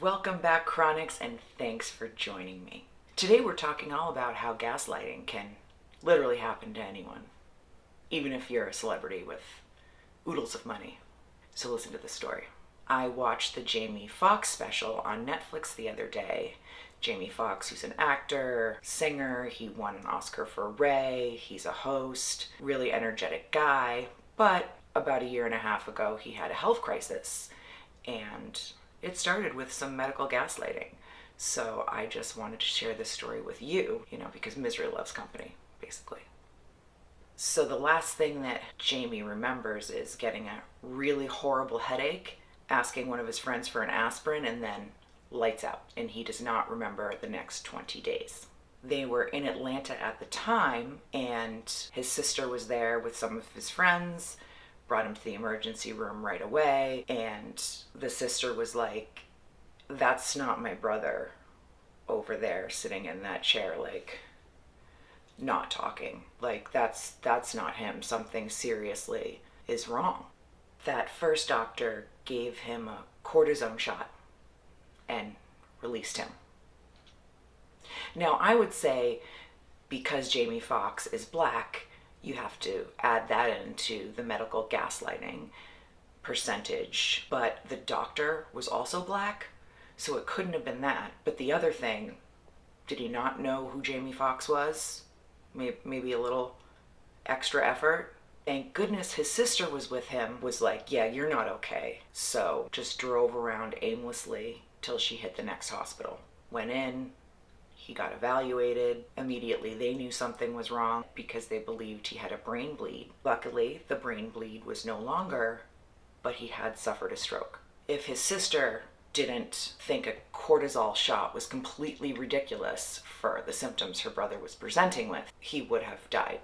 Welcome back, Chronics, and thanks for joining me. Today we're talking all about how gaslighting can literally happen to anyone, even if you're a celebrity with oodles of money. So listen to the story. I watched the Jaime Foxx special on Netflix the other day. Jaime Foxx, who's an actor, singer, he won an Oscar for Ray, he's a host, really energetic guy, but about a year and a half ago he had a health crisis, and it started with some medical gaslighting. So I just wanted to share this story with you, because misery loves company, basically. So the last thing that Jamie remembers is getting a really horrible headache, asking one of his friends for an aspirin, and then lights out. And he does not remember the next 20 days. They were in Atlanta at the time, and his sister was there with some of his friends, brought him to the emergency room right away, and the sister was like, "That's not my brother over there sitting in that chair, like, not talking. Like, that's not him. Something seriously is wrong." That first doctor gave him a cortisone shot and released him. Now, I would say, because Jaime Foxx is black, you have to add that into the medical gaslighting percentage. But the doctor was also black, so it couldn't have been that. But the other thing, did he not know who Jaime Foxx was? Maybe a little extra effort. Thank goodness his sister was with him, was like, "Yeah, you're not okay." So just drove around aimlessly till she hit the next hospital. Went in, he got evaluated. Immediately they knew something was wrong because they believed he had a brain bleed. Luckily, the brain bleed was no longer, but he had suffered a stroke. If his sister didn't think a cortisol shot was completely ridiculous for the symptoms her brother was presenting with, he would have died.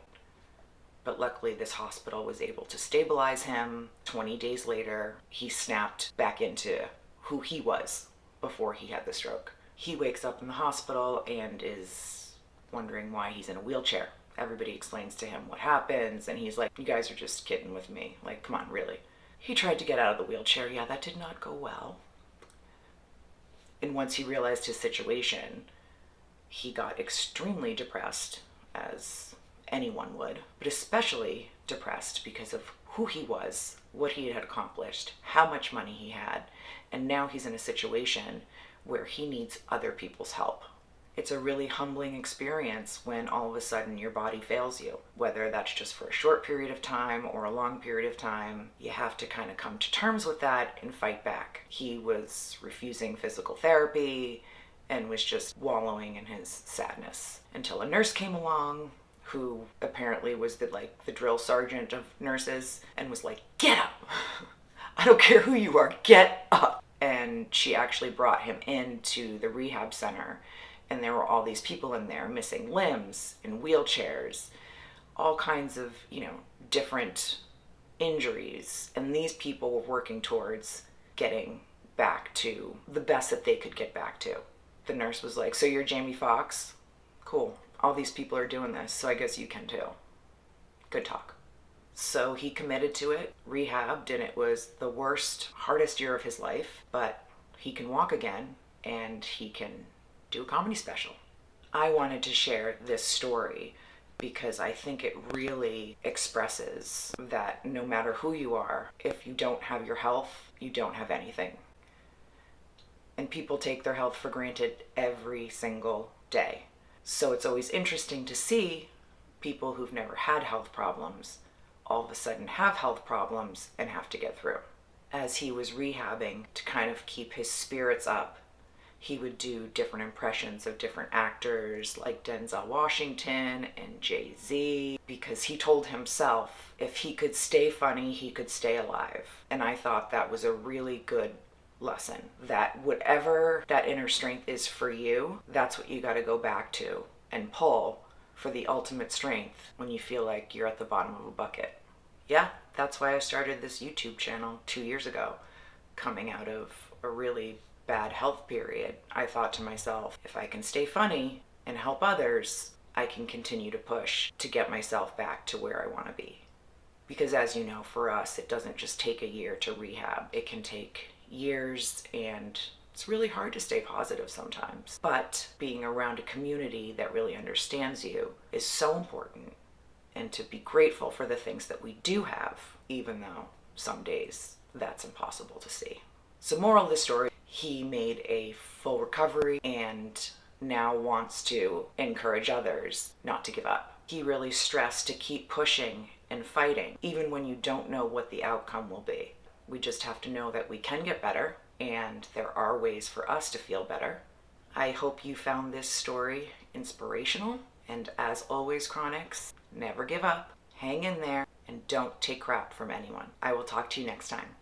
But luckily this hospital was able to stabilize him. 20 days later, he snapped back into who he was before he had the stroke. He wakes up in the hospital and is wondering why he's in a wheelchair. Everybody explains to him what happens, and he's like, "You guys are just kidding with me. Like, come on, really." He tried to get out of the wheelchair. Yeah, that did not go well. And once he realized his situation, he got extremely depressed, as anyone would, but especially depressed because of who he was, what he had accomplished, how much money he had, and now he's in a situation where he needs other people's help. It's a really humbling experience when all of a sudden your body fails you, whether that's just for a short period of time or a long period of time. You have to kind of come to terms with that and fight back. He was refusing physical therapy and was just wallowing in his sadness until a nurse came along who apparently was the drill sergeant of nurses and was like, "Get up! I don't care who you are, get up!" And she actually brought him into the rehab center, and there were all these people in there missing limbs, in wheelchairs, all kinds of, different injuries. And these people were working towards getting back to the best that they could get back to. The nurse was like, "So you're Jaime Foxx? Cool. All these people are doing this, so I guess you can too. Good talk." So he committed to it, rehabbed, and it was the worst, hardest year of his life, but he can walk again and he can do a comedy special. I wanted to share this story because I think it really expresses that no matter who you are, if you don't have your health, you don't have anything. And people take their health for granted every single day. So it's always interesting to see people who've never had health problems all of a sudden have health problems and have to get through. As he was rehabbing to kind of keep his spirits up, he would do different impressions of different actors like Denzel Washington and Jay-Z, because he told himself if he could stay funny, he could stay alive. And I thought that was a really good lesson, that whatever that inner strength is for you, that's what you got to go back to and pull for the ultimate strength when you feel like you're at the bottom of a bucket. Yeah, that's why I started this YouTube channel 2 years ago, coming out of a really bad health period. I thought to myself, if I can stay funny and help others, I can continue to push to get myself back to where I want to be. Because as you know, for us, it doesn't just take a year to rehab. It can take years and It's really hard to stay positive sometimes, but being around a community that really understands you is so important, and to be grateful for the things that we do have, even though some days that's impossible to see. So moral of the story, he made a full recovery and now wants to encourage others not to give up. He really stressed to keep pushing and fighting, even when you don't know what the outcome will be. We just have to know that we can get better, and there are ways for us to feel better. I hope you found this story inspirational, and as always, Chronics, never give up, hang in there, and don't take crap from anyone. I will talk to you next time.